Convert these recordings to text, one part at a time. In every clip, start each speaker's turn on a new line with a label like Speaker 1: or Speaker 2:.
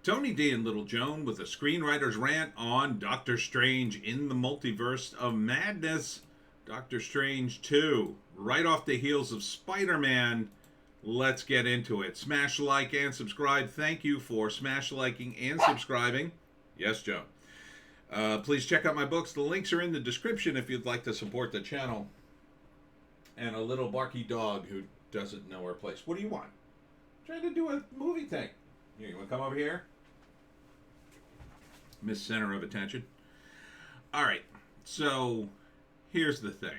Speaker 1: Tony D and Little Joan with a screenwriter's rant on Doctor Strange in the Multiverse of Madness. Doctor Strange 2, right off the heels of Spider-Man. Let's get into it. Smash like and subscribe. Thank you for smash liking and subscribing. Yes, Joe. Please check out my books. The links are in the description if you'd like to support the channel. And a little barky dog who doesn't know her place. What do you want? I'm trying to do a movie thing. Here, you want to come over here? Miss Center of Attention. All right, so here's the thing.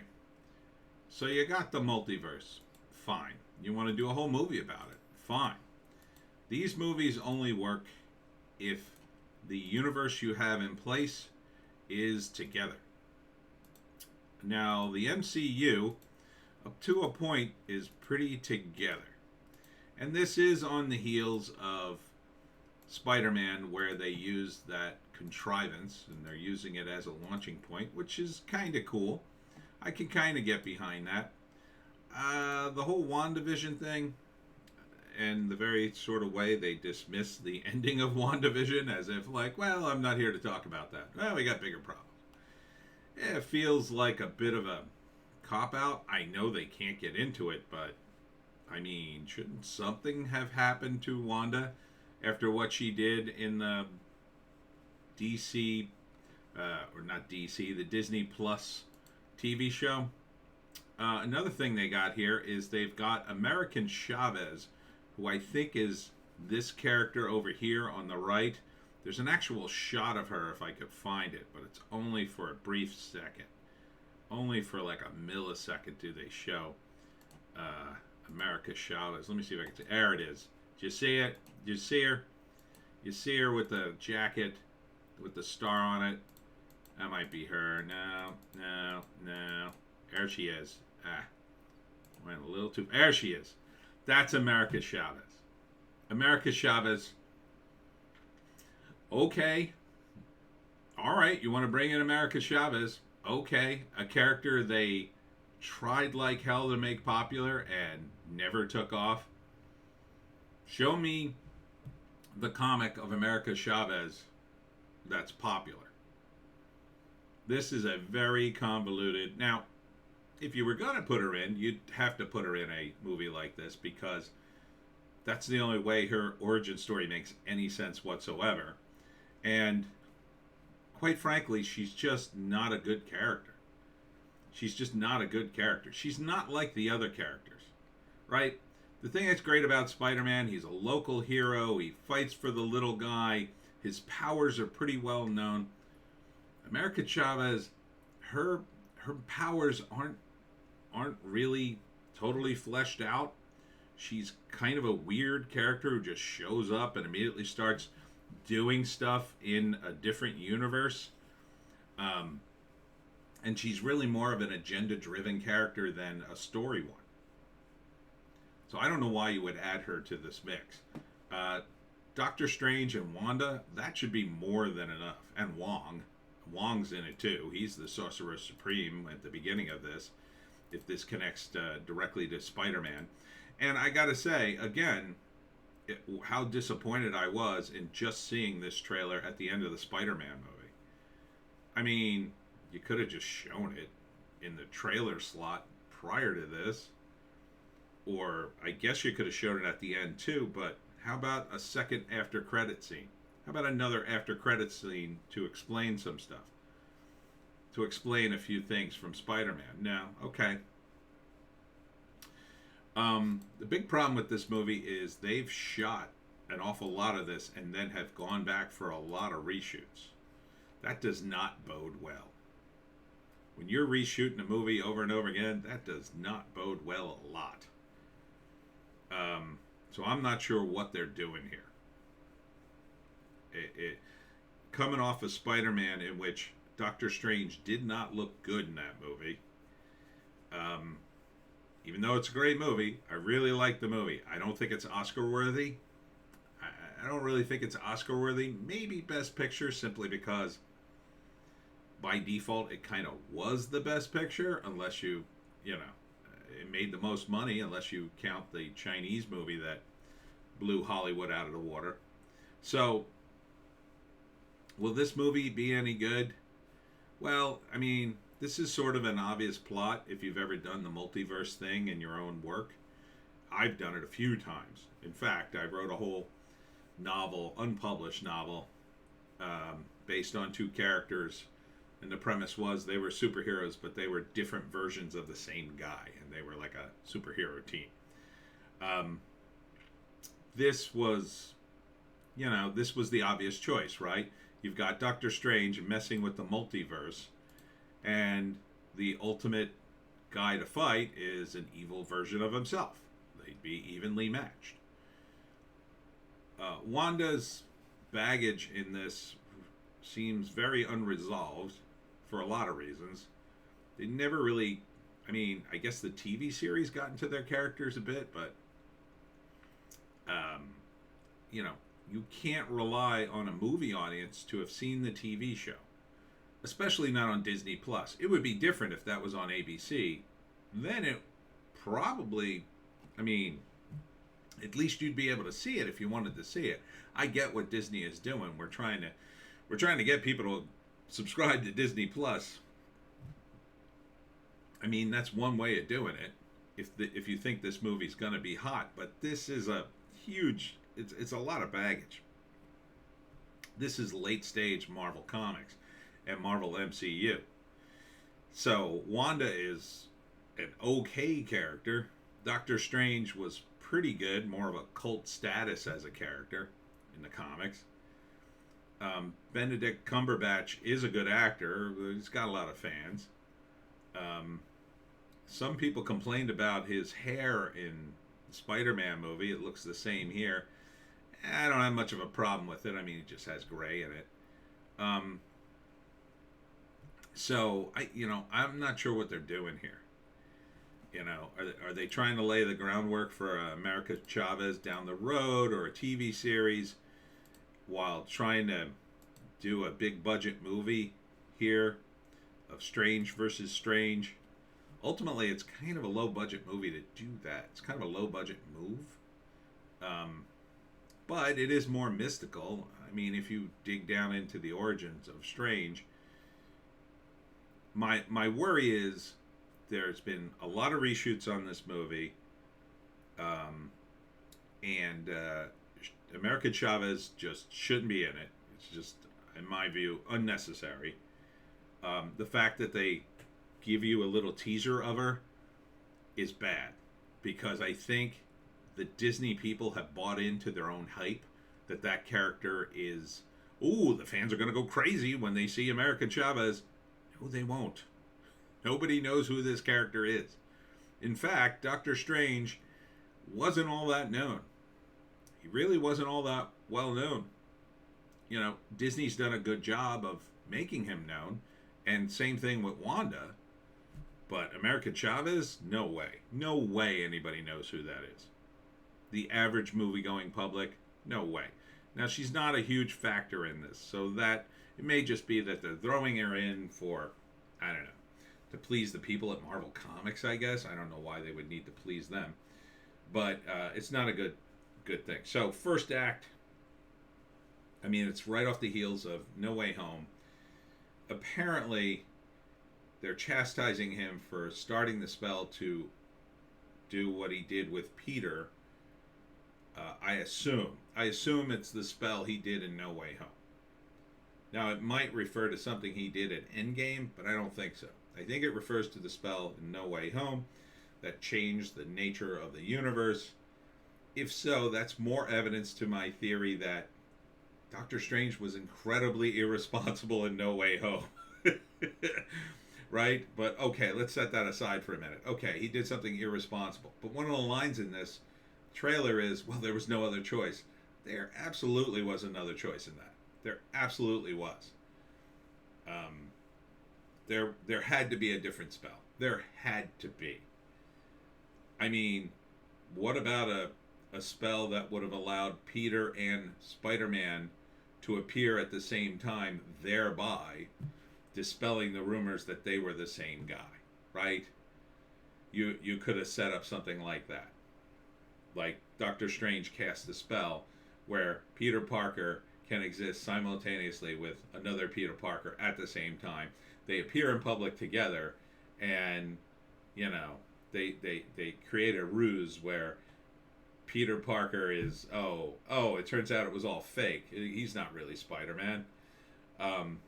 Speaker 1: So you got the multiverse. Fine. You want to do a whole movie about it. Fine. These movies only work if the universe you have in place is together. Now, the MCU, up to a point, is pretty together. And this is on the heels of Spider-Man, where they use that contrivance and they're using it as a launching point, which is kind of cool. I can kind of get behind that. The whole WandaVision thing, and the very sort of way they dismiss the ending of WandaVision as if, like, well, I'm not here to talk about that. Well, we got bigger problems. It feels like a bit of a cop-out. I know they can't get into it, but, I mean, shouldn't something have happened to Wanda after what she did in the DC, or not DC, the Disney Plus TV show? Another thing they got here is they've got American Chavez, who I think is this character over here on the right. There's an actual shot of her if I could find it, but it's only for a brief second. Only for like a millisecond do they show America Chavez. Let me see if I can see. There it is. Do you see it? Do you see her? You see her with the jacket with the star on it. That might be her. No. There she is. Went a little too... There she is. That's America Chavez. America Chavez. Okay. All right, you want to bring in America Chavez. Okay. A character they tried like hell to make popular and never took off. Show me the comic of America Chavez that's popular. This is a very convoluted... Now, if you were going to put her in, you'd have to put her in a movie like this because that's the only way her origin story makes any sense whatsoever. And quite frankly, she's just not a good character. She's just not a good character. She's not like the other characters, right? The thing that's great about Spider-Man, he's a local hero. He fights for the little guy. His powers are pretty well known. America Chavez, her powers aren't really totally fleshed out. She's kind of a weird character who just shows up and immediately starts doing stuff in a different universe. And she's really more of an agenda-driven character than a story one. So I don't know why you would add her to this mix. Doctor Strange and Wanda, that should be more than enough. And Wong's in it too. He's the Sorcerer Supreme at the beginning of this, if this connects directly to Spider-Man. And I gotta say, again, how disappointed I was in just seeing this trailer at the end of the Spider-Man movie. I mean, you could have just shown it in the trailer slot prior to this. Or I guess you could have shown it at the end too, but how about a second after credit scene? How about another after credit scene to explain some stuff? To explain a few things from Spider-Man. No, okay. The big problem with this movie is they've shot an awful lot of this and then have gone back for a lot of reshoots. That does not bode well. When you're reshooting a movie over and over again, that does not bode well a lot. So I'm not sure what they're doing here. Coming off of Spider-Man, in which Doctor Strange did not look good in that movie. Even though it's a great movie, I really like the movie. I don't think it's Oscar worthy. I don't really think it's Oscar worthy. Maybe Best Picture, simply because by default it kind of was the Best Picture, unless you know, it made the most money, unless you count the Chinese movie that blew Hollywood out of the water. So, will this movie be any good? Well, I mean, this is sort of an obvious plot if you've ever done the multiverse thing in your own work. I've done it a few times. In fact, I wrote a whole novel, unpublished novel, based on two characters. And the premise was they were superheroes, but they were different versions of the same guy, and they were like a superhero team. Um, this was, this was the obvious choice, right? You've got Doctor Strange messing with the multiverse, and the ultimate guy to fight is an evil version of himself. They'd be evenly matched. Wanda's baggage in this seems very unresolved for a lot of reasons. They never really, I guess the TV series got into their characters a bit, but, you can't rely on a movie audience to have seen the TV show, especially not on Disney Plus. It would be different if that was on ABC. Then it probably, at least you'd be able to see it if you wanted to see it. I get what Disney is doing. We're trying to get people to subscribe to Disney Plus. That's one way of doing it. If you think this movie's gonna be hot, but this is a huge. It's a lot of baggage. This is late stage Marvel Comics and Marvel MCU. So Wanda is an okay character. Doctor Strange was pretty good, more of a cult status as a character in the comics. Benedict Cumberbatch is a good actor. He's got a lot of fans. Some people complained about his hair in the Spider-Man movie. It looks the same here. I don't have much of a problem with it. It just has gray in it. So I'm not sure what they're doing here. Are they trying to lay the groundwork for America Chavez down the road or a TV series while trying to do a big budget movie here of Strange versus Strange? Ultimately, it's kind of a low budget movie to do that. It's kind of a low budget move. But it is more mystical. If you dig down into the origins of Strange, my worry is there's been a lot of reshoots on this movie, and America Chavez just shouldn't be in it. It's just, in my view, unnecessary. The fact that they give you a little teaser of her is bad, because I think the Disney people have bought into their own hype that character is, the fans are going to go crazy when they see America Chavez. No, they won't. Nobody knows who this character is. In fact, Doctor Strange wasn't all that known. He really wasn't all that well known. Disney's done a good job of making him known, and same thing with Wanda. But America Chavez, no way. No way anybody knows who that is. The average movie-going public, no way. Now, she's not a huge factor in this, so that it may just be that they're throwing her in for, I don't know, to please the people at Marvel Comics, I guess. I don't know why they would need to please them. But it's not a good thing. So, first act, it's right off the heels of No Way Home. Apparently, they're chastising him for starting the spell to do what he did with Peter. I assume it's the spell he did in No Way Home. Now, it might refer to something he did at Endgame, but I don't think so. I think it refers to the spell in No Way Home that changed the nature of the universe. If so, that's more evidence to my theory that Doctor Strange was incredibly irresponsible in No Way Home. Right? But okay, let's set that aside for a minute. Okay, he did something irresponsible. But one of the lines in this trailer is, well, there was no other choice. There absolutely was another choice in that. There absolutely was. There had to be a different spell. There had to be. What about a spell that would have allowed Peter and Spider-Man to appear at the same time, thereby dispelling the rumors that they were the same guy, right? You could have set up something like that. Like Doctor Strange cast the spell, where Peter Parker can exist simultaneously with another Peter Parker at the same time. They appear in public together, and you know they create a ruse where Peter Parker is it turns out it was all fake. He's not really Spider-Man. Um,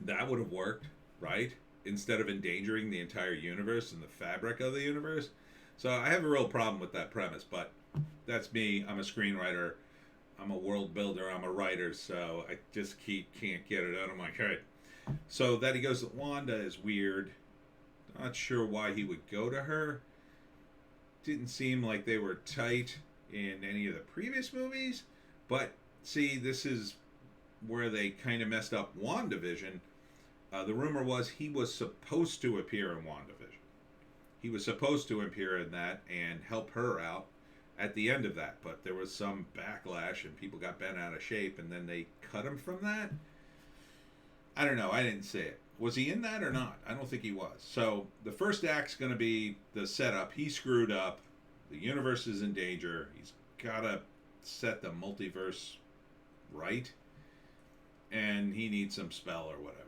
Speaker 1: that would have worked, right? Instead of endangering the entire universe and the fabric of the universe. So I have a real problem with that premise, but that's me. I'm a screenwriter. I'm a world builder. I'm a writer, so I just can't get it out of my head. So that he goes to Wanda is weird. Not sure why he would go to her. Didn't seem like they were tight in any of the previous movies. But see, this is where they kind of messed up WandaVision. The rumor was he was supposed to appear in WandaVision. He was supposed to appear in that and help her out at the end of that. But there was some backlash and people got bent out of shape, and then they cut him from that. I don't know. I didn't see it. Was he in that or not? I don't think he was. So the first act's going to be the setup. He screwed up. The universe is in danger. He's got to set the multiverse right. And he needs some spell or whatever.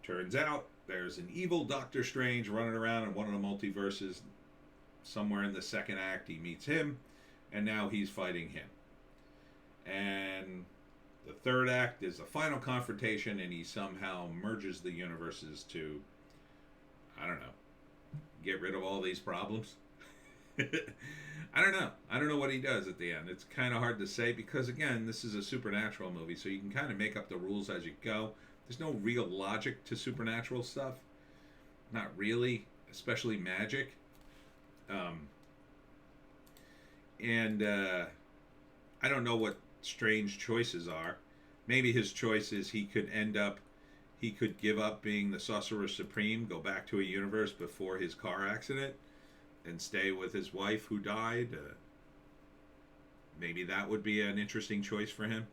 Speaker 1: Turns out there's an evil Doctor Strange running around in one of the multiverses. Somewhere in the second act, he meets him. And now he's fighting him. And the third act is the final confrontation, and he somehow merges the universes to, I don't know, get rid of all these problems. I don't know. I don't know what he does at the end. It's kind of hard to say because, again, this is a supernatural movie, so you can kind of make up the rules as you go. There's no real logic to supernatural stuff. Not really, especially magic. I don't know what Strange choices are. Maybe his choice is he could give up being the Sorcerer Supreme, go back to a universe before his car accident, and stay with his wife who died. Maybe that would be an interesting choice for him,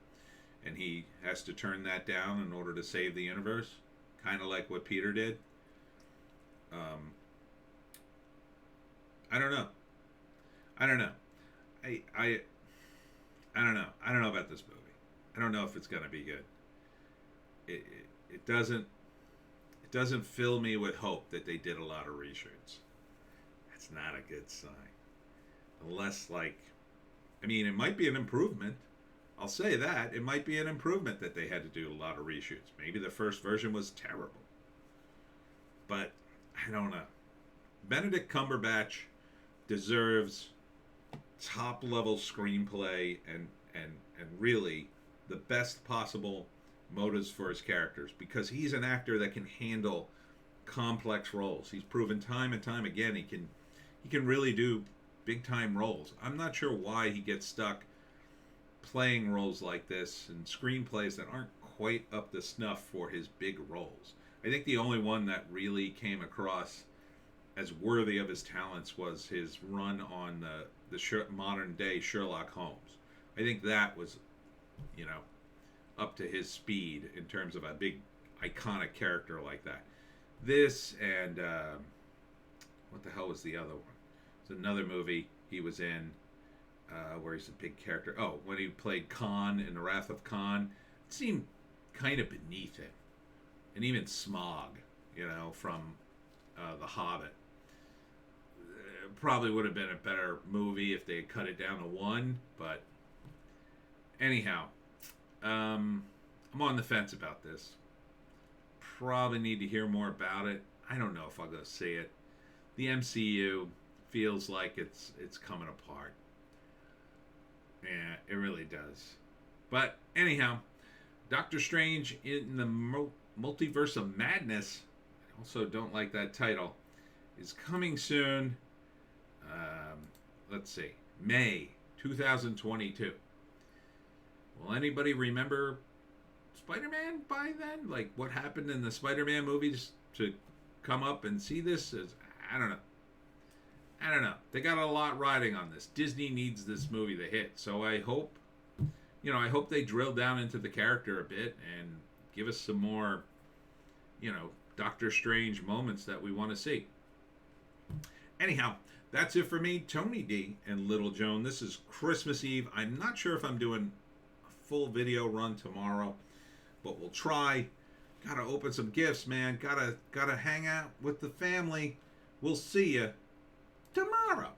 Speaker 1: and he has to turn that down in order to save the universe, kind of like what Peter did. I don't know. I don't know. I don't know. I don't know about this movie. I don't know if it's going to be good. It doesn't fill me with hope that they did a lot of reshoots. That's not a good sign. Unless, it might be an improvement. I'll say that. It might be an improvement that they had to do a lot of reshoots. Maybe the first version was terrible. But, I don't know. Benedict Cumberbatch deserves top-level screenplay and really the best possible motives for his characters, because he's an actor that can handle complex roles. He's proven time and time again he can really do big time roles. I'm not sure why he gets stuck playing roles like this and screenplays that aren't quite up to snuff for his big roles. I think the only one that really came across as worthy of his talents was his run on the modern day Sherlock Holmes. I think that was, up to his speed in terms of a big iconic character like that. This and what the hell was the other one? It's another movie he was in where he's a big character. Oh, when he played Khan in The Wrath of Khan, it seemed kind of beneath him. And even Smog, from The Hobbit. Probably would have been a better movie if they had cut it down to one, but anyhow, I'm on the fence about this. Probably need to hear more about it. I don't know if I'll go see it. The MCU feels like it's coming apart. Yeah, it really does. But anyhow, Doctor Strange in the Multiverse of Madness, I also don't like that title, is coming soon. Let's see, May 2022. Will anybody remember Spider-Man by then? Like what happened in the Spider-Man movies to come up and see this? I don't know. They got a lot riding on this. Disney needs this movie to hit. So I hope they drill down into the character a bit and give us some more, Doctor Strange moments that we want to see. Anyhow, that's it for me, Tony D and Little Joan. This is Christmas Eve. I'm not sure if I'm doing a full video run tomorrow, but we'll try. Gotta open some gifts, man. Gotta hang out with the family. We'll see you tomorrow.